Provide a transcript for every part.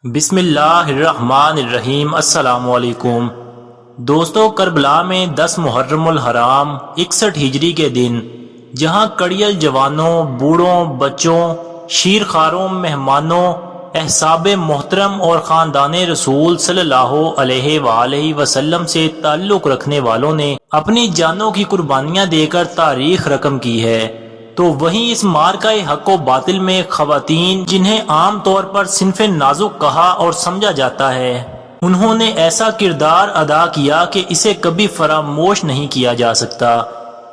بسم اللہ الرحمن الرحیم۔ السلام علیکم دوستو، کربلا میں 10 محرم الحرام 61 ہجری کے دن جہاں کڑیل جوانوں، بوڑھوں، بچوں، شیرخواروں، مہمانوں، احساب محترم اور خاندان رسول صلی اللہ علیہ وآلہ وسلم سے تعلق رکھنے والوں نے اپنی جانوں کی قربانیاں دے کر تاریخ رقم کی ہے، تو وہیں اس مارکہ حق و باطل میں خواتین، جنہیں عام طور پر صنف نازک کہا اور سمجھا جاتا ہے، انہوں نے ایسا کردار ادا کیا کہ اسے کبھی فراموش نہیں کیا جا سکتا۔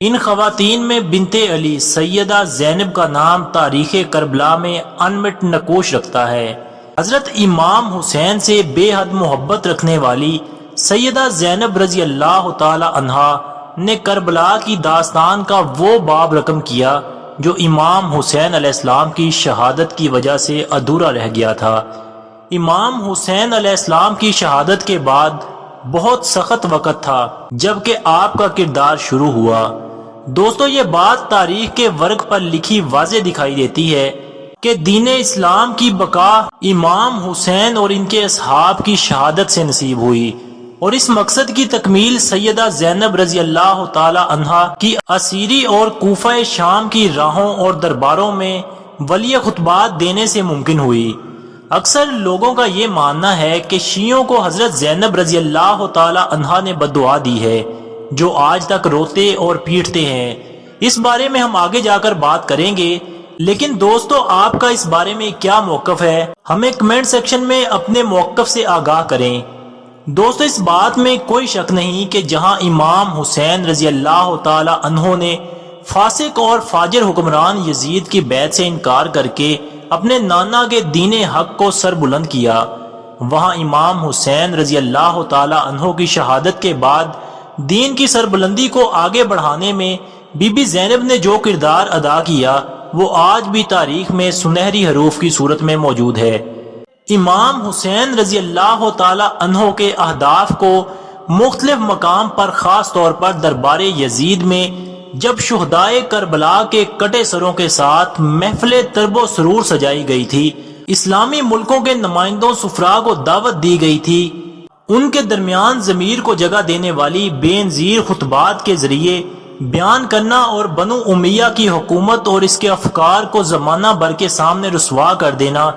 ان خواتین میں بنت علی سیدہ زینب کا نام تاریخ کربلا میں انمٹ نقوش رکھتا ہے۔ حضرت امام حسین سے بے حد محبت رکھنے والی سیدہ زینب رضی اللہ تعالی عنہا نے کربلا کی داستان کا وہ باب رقم کیا جو امام حسین علیہ السلام کی شہادت کی وجہ سے ادھورا رہ گیا تھا۔ امام حسین علیہ السلام کی شہادت کے بعد بہت سخت وقت تھا جبکہ آپ کا کردار شروع ہوا۔ دوستو، یہ بات تاریخ کے ورق پر لکھی واضح دکھائی دیتی ہے کہ دین اسلام کی بقا امام حسین اور ان کے اصحاب کی شہادت سے نصیب ہوئی، اور اس مقصد کی تکمیل سیدہ زینب رضی اللہ تعالی عنہا کی اسیری اور کوفہ شام کی راہوں اور درباروں میں ولی خطبات دینے سے ممکن ہوئی۔ اکثر لوگوں کا یہ ماننا ہے کہ شیعوں کو حضرت زینب رضی اللہ تعالی عنہا نے بددعا دی ہے، جو آج تک روتے اور پیٹتے ہیں۔ اس بارے میں ہم آگے جا کر بات کریں گے، لیکن دوستو، آپ کا اس بارے میں کیا موقف ہے؟ ہمیں کمنٹ سیکشن میں اپنے موقف سے آگاہ کریں۔ دوستو، اس بات میں کوئی شک نہیں کہ جہاں امام حسین رضی اللہ تعالی عنہ نے فاسق اور فاجر حکمران یزید کی بیعت سے انکار کر کے اپنے نانا کے دین حق کو سر بلند کیا، وہاں امام حسین رضی اللہ تعالی عنہ کی شہادت کے بعد دین کی سربلندی کو آگے بڑھانے میں بی بی زینب نے جو کردار ادا کیا وہ آج بھی تاریخ میں سنہری حروف کی صورت میں موجود ہے۔ امام حسین رضی اللہ تعالی عنہ کے اہداف کو مختلف مقام پر، خاص طور پر دربار یزید میں جب شہدائے کربلا کے کٹے سروں کے ساتھ محفل طرب و سرور سجائی گئی تھی، اسلامی ملکوں کے نمائندوں سفراء کو دعوت دی گئی تھی، ان کے درمیان ضمیر کو جگہ دینے والی بے نظیر خطبات کے ذریعے بیان کرنا اور بنو امیہ کی حکومت اور اس کے افکار کو زمانہ بھر کے سامنے رسوا کر دینا،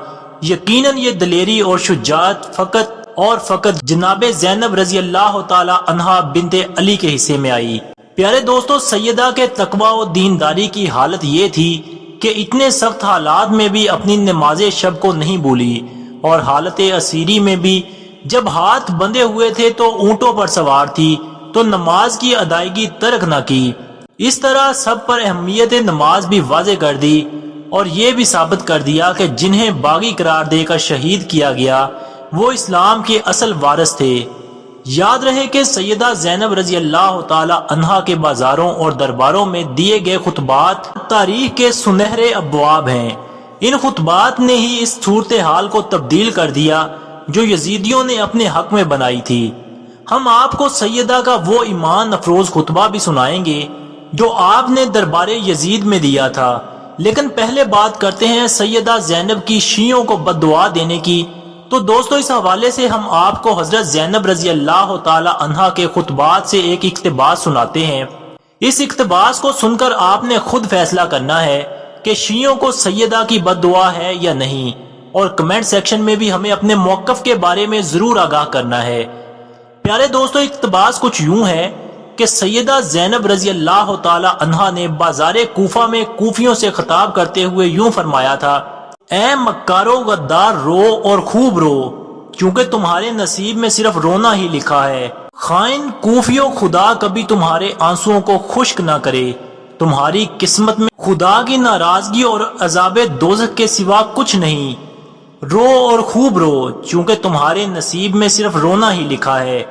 یقیناً یہ دلیری اور شجاعت فقط اور فقط جناب زینب رضی اللہ تعالی عنہا بنت علی کے حصے میں آئی۔ پیارے دوستو، سیدہ کے تقوی و دینداری کی حالت یہ تھی کہ اتنے سخت حالات میں بھی اپنی نماز شب کو نہیں بھولی، اور حالت اسیری میں بھی جب ہاتھ بندھے ہوئے تھے تو اونٹوں پر سوار تھی تو نماز کی ادائیگی ترک نہ کی۔ اس طرح سب پر اہمیت نماز بھی واضح کر دی، اور یہ بھی ثابت کر دیا کہ جنہیں باغی قرار دے کر شہید کیا گیا وہ اسلام کے اصل وارث تھے۔ یاد رہے کہ سیدہ زینب رضی اللہ تعالی عنہا کے بازاروں اور درباروں میں دیے گئے خطبات تاریخ کے سنہرے ابواب ہیں۔ ان خطبات نے ہی اس صورتحال کو تبدیل کر دیا جو یزیدیوں نے اپنے حق میں بنائی تھی۔ ہم آپ کو سیدہ کا وہ ایمان افروز خطبہ بھی سنائیں گے جو آپ نے دربار یزید میں دیا تھا، لیکن پہلے بات کرتے ہیں سیدہ زینب کی شیعوں کو بددعا دینے کی۔ تو دوستو، اس حوالے سے ہم آپ کو حضرت زینب رضی اللہ تعالی عنہا کے خطبات سے ایک اقتباس سناتے ہیں۔ اس اقتباس کو سن کر آپ نے خود فیصلہ کرنا ہے کہ شیعوں کو سیدہ کی بددعا ہے یا نہیں، اور کمنٹ سیکشن میں بھی ہمیں اپنے موقف کے بارے میں ضرور آگاہ کرنا ہے۔ پیارے دوستو، اقتباس کچھ یوں ہے کہ سیدہ زینب رضی اللہ تعالی عنہا نے بازار کوفہ میں کوفیوں سے خطاب کرتے ہوئے یوں فرمایا تھا: اے مکارو غدار، رو اور خوب رو، کیونکہ تمہارے نصیب میں صرف رونا ہی لکھا ہے۔ خائن کوفیوں، خدا کبھی تمہارے آنسوؤں کو خشک نہ کرے، تمہاری قسمت میں خدا کی ناراضگی اور عذاب دوزخ کے سوا کچھ نہیں۔ رو اور خوب رو، چونکہ تمہارے نصیب میں صرف رونا ہی لکھا ہے۔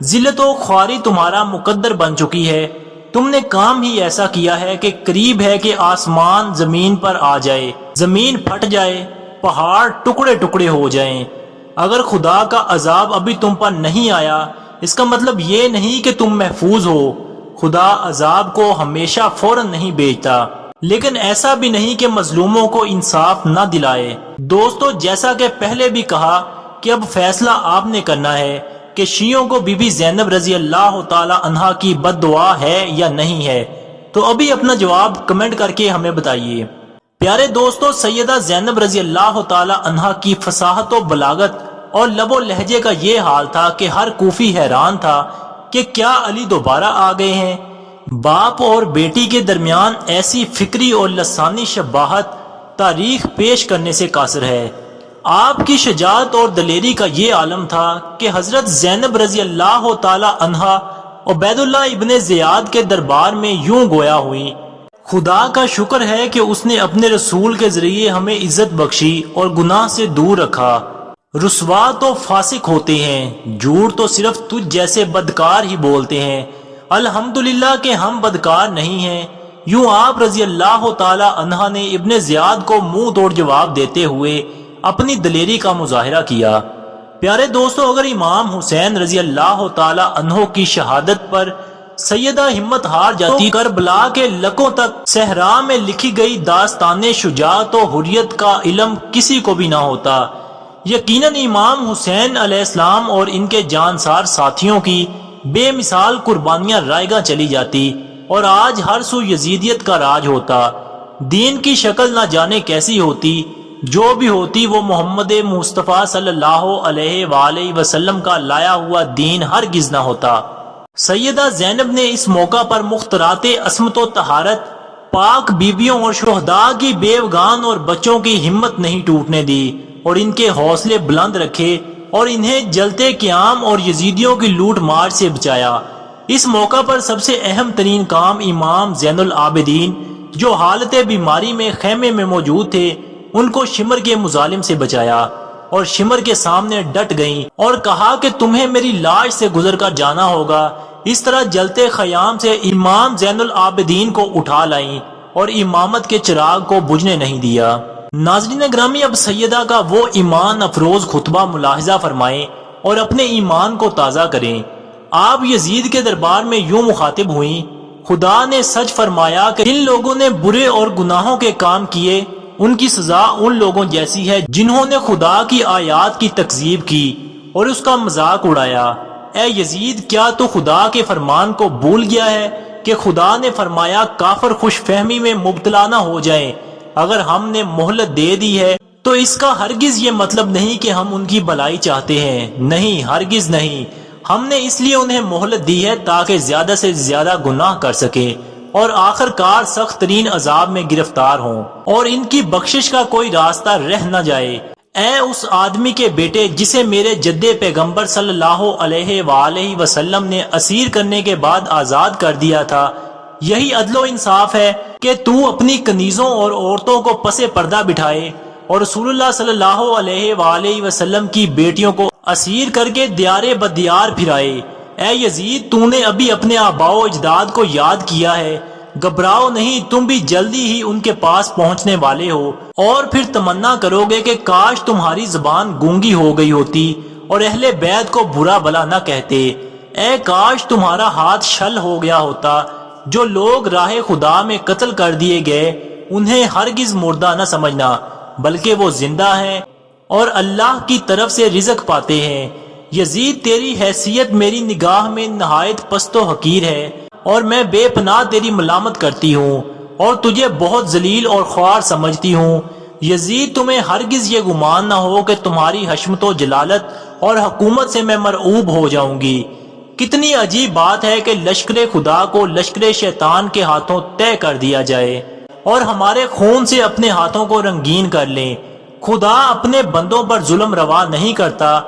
ذلت و خواری تمہارا مقدر بن چکی ہے، تم نے کام ہی ایسا کیا ہے کہ قریب ہے کہ آسمان زمین پر آ جائے، زمین پھٹ جائے، پہاڑ ٹکڑے ٹکڑے ہو جائیں۔ اگر خدا کا عذاب ابھی تم پر نہیں آیا، اس کا مطلب یہ نہیں کہ تم محفوظ ہو۔ خدا عذاب کو ہمیشہ فوراً نہیں بھیجتا، لیکن ایسا بھی نہیں کہ مظلوموں کو انصاف نہ دلائے۔ دوستو، جیسا کہ پہلے بھی کہا کہ اب فیصلہ آپ نے کرنا ہے کہ شیعوں کو بی بی زینب رضی اللہ تعالی عنہا کی بد دعا ہے یا نہیں ہے؟ تو ابھی اپنا جواب کمنٹ کر کے ہمیں بتائیے۔ پیارے دوستو، سیدہ زینب رضی اللہ تعالی عنہا کی فصاحت و بلاغت اور لب و لہجے کا یہ حال تھا کہ ہر کوفی حیران تھا کہ کیا علی دوبارہ آ گئے ہیں۔ باپ اور بیٹی کے درمیان ایسی فکری اور لسانی شباہت تاریخ پیش کرنے سے قاصر ہے۔ آپ کی شجاعت اور دلیری کا یہ عالم تھا کہ حضرت زینب رضی اللہ تعالی عنہا عبید اللہ ابن زیاد کے دربار میں یوں گویا ہوئی۔ خدا کا شکر ہے کہ اس نے اپنے رسول کے ذریعے ہمیں عزت بخشی اور گناہ سے دور رکھا۔ رسوا تو فاسق ہوتے ہیں، جھوٹ تو صرف تجھ جیسے بدکار ہی بولتے ہیں، الحمدللہ کہ ہم بدکار نہیں ہیں۔ یوں آپ رضی اللہ تعالی عنہ نے ابن زیاد کو منہ توڑ جواب دیتے ہوئے اپنی دلیری کا مظاہرہ کیا۔ پیارے دوستو، اگر امام حسین رضی اللہ تعالی عنہ کی شہادت پر سیدہ ہمت ہار جاتی، کربلا کے لکوں تک صحرا میں لکھی گئی داستان شجاعت و حریت کا علم کسی کو بھی نہ ہوتا۔ یقیناً امام حسین علیہ السلام اور ان کے جانسار ساتھیوں کی بے مثال قربانیاں رائیگاں چلی جاتی اور آج ہر سو یزیدیت کا راج ہوتا۔ دین کی شکل نہ جانے کیسی ہوتی، جو بھی ہوتی وہ محمد مصطفیٰ صلی اللہ علیہ وآلہ وسلم کا لایا ہوا دین ہرگز نہ ہوتا۔ سیدہ زینب نے اس موقع پر مخترات عصمت و طہارت، پاک بیویوں اور شہداء کی بیوگان اور بچوں کی ہمت نہیں ٹوٹنے دی اور ان کے حوصلے بلند رکھے اور انہیں جلتے قیام اور یزیدیوں کی لوٹ مار سے بچایا۔ اس موقع پر سب سے اہم ترین کام امام زین العابدین جو حالت بیماری میں خیمے میں موجود تھے، ان کو شمر کے مظالم سے بچایا اور شمر کے سامنے ڈٹ گئیں اور کہا کہ تمہیں میری لاش سے گزر کر جانا ہوگا۔ اس طرح جلتے خیام سے امام زین العابدین کو اٹھا لائیں اور امامت کے چراغ کو بجھنے نہیں دیا۔ ناظرین گرامی، اب سیدہ کا وہ ایمان افروز خطبہ ملاحظہ فرمائیں اور اپنے ایمان کو تازہ کریں۔ آپ یزید کے دربار میں یوں مخاطب ہوئیں: خدا نے سچ فرمایا کہ جن لوگوں نے برے اور گناہوں کے کام کیے ان کی سزا ان لوگوں جیسی ہے جنہوں نے خدا کی آیات کی تکذیب کی اور اس کا مذاق اڑایا۔ اے یزید، کیا تو خدا کے فرمان کو بھول گیا ہے کہ خدا نے فرمایا کافر خوش فہمی میں مبتلا نہ ہو جائیں۔ اگر ہم نے مہلت دے دی ہے تو اس کا ہرگز یہ مطلب نہیں کہ ہم ان کی بھلائی چاہتے ہیں، نہیں، ہرگز نہیں۔ ہم نے اس لیے انہیں مہلت دی ہے تاکہ زیادہ سے زیادہ گناہ کر سکیں اور آخر کار سخت ترین عذاب میں گرفتار ہوں اور ان کی بخشش کا کوئی راستہ رہ نہ جائے۔ اے اس آدمی کے بیٹے جسے میرے جد پیغمبر صلی اللہ علیہ وآلہ وسلم نے اسیر کرنے کے بعد آزاد کر دیا تھا، یہی عدل و انصاف ہے کہ تو اپنی کنیزوں اور عورتوں کو پس پردہ بٹھائے اور رسول اللہ صلی اللہ علیہ وآلہ وسلم کی بیٹیوں کو اسیر کر کے دیار بدیار پھرائے۔ اے یزید، تو نے ابھی اپنے آباء و اجداد کو یاد کیا ہے، گھبراؤ نہیں، تم بھی جلدی ہی ان کے پاس پہنچنے والے ہو اور پھر تمنا کرو گے کہ کاش تمہاری زبان گونگی ہو گئی ہوتی اور اہل بیت کو برا بلا نہ کہتے۔ اے کاش تمہارا ہاتھ شل ہو گیا ہوتا۔ جو لوگ راہ خدا میں قتل کر دیے گئے انہیں ہرگز مردہ نہ سمجھنا، بلکہ وہ زندہ ہیں اور اللہ کی طرف سے رزق پاتے ہیں۔ یزید، تیری حیثیت میری نگاہ میں نہایت پست و حقیر ہے اور میں بے پناہ تیری ملامت کرتی ہوں اور تجھے بہت ذلیل اور خوار سمجھتی ہوں۔ یزید، تمہیں ہرگز یہ گمان نہ ہو کہ تمہاری حشمت و جلالت اور حکومت سے میں مرعوب ہو جاؤں گی۔ کتنی عجیب بات ہے کہ لشکر خدا کو لشکر شیطان کے ہاتھوں طے کر دیا جائے اور ہمارے خون سے اپنے ہاتھوں کو رنگین کر لیں۔ خدا اپنے بندوں پر ظلم روا نہیں کرتا،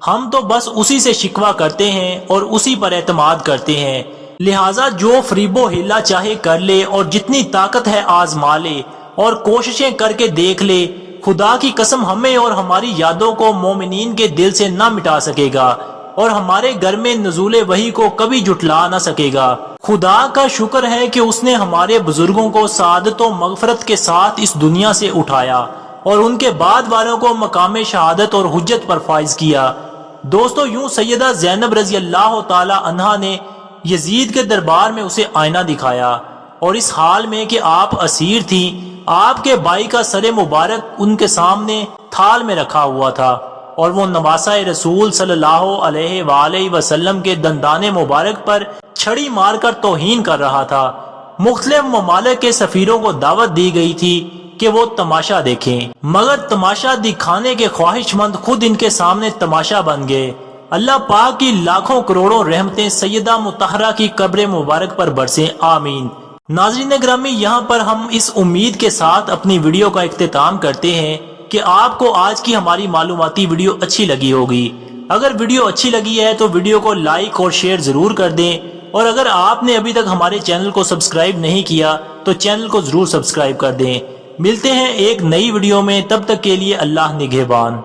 ہم تو بس اسی سے شکوہ کرتے ہیں اور اسی پر اعتماد کرتے ہیں۔ لہٰذا جو فریب و ہیلا چاہے کر لے اور جتنی طاقت ہے آزما لے اور کوششیں کر کے دیکھ لے، خدا کی قسم ہمیں اور ہماری یادوں کو مومنین کے دل سے نہ مٹا سکے گا اور ہمارے گھر میں نزول وحی کو کبھی جھٹلا نہ سکے گا۔ خدا کا شکر ہے کہ اس نے ہمارے بزرگوں کو سعادت و مغفرت کے ساتھ اس دنیا سے اٹھایا اور ان کے بعد والوں کو مقام شہادت اور حجت پر فائز کیا۔ دوستو، یوں سیدہ زینب رضی اللہ تعالی عنہا نے یزید کے دربار میں اسے آئینہ دکھایا اور اس حال میں کہ آپ اسیر تھیں، آپ کے بھائی کا سر مبارک ان کے سامنے تھال میں رکھا ہوا تھا اور وہ نواسہ رسول صلی اللہ علیہ وآلہ وسلم کے دندان مبارک پر چھڑی مار کر توہین کر رہا تھا۔ مختلف ممالک کے سفیروں کو دعوت دی گئی تھی کہ وہ تماشا دیکھیں، مگر تماشا دکھانے کے خواہش مند خود ان کے سامنے تماشا بن گئے۔ اللہ پاک کی لاکھوں کروڑوں رحمتیں سیدہ مطہرہ کی قبر مبارک پر برسیں، آمین۔ ناظرین گرامی، یہاں پر ہم اس امید کے ساتھ اپنی ویڈیو کا اختتام کرتے ہیں کہ آپ کو آج کی ہماری معلوماتی ویڈیو اچھی لگی ہوگی۔ اگر ویڈیو اچھی لگی ہے تو ویڈیو کو لائک اور شیئر ضرور کر دیں، اور اگر آپ نے ابھی تک ہمارے چینل کو سبسکرائب نہیں کیا تو چینل کو ضرور سبسکرائب کر دیں۔ ملتے ہیں ایک نئی ویڈیو میں، تب تک کے لیے اللہ نگہبان۔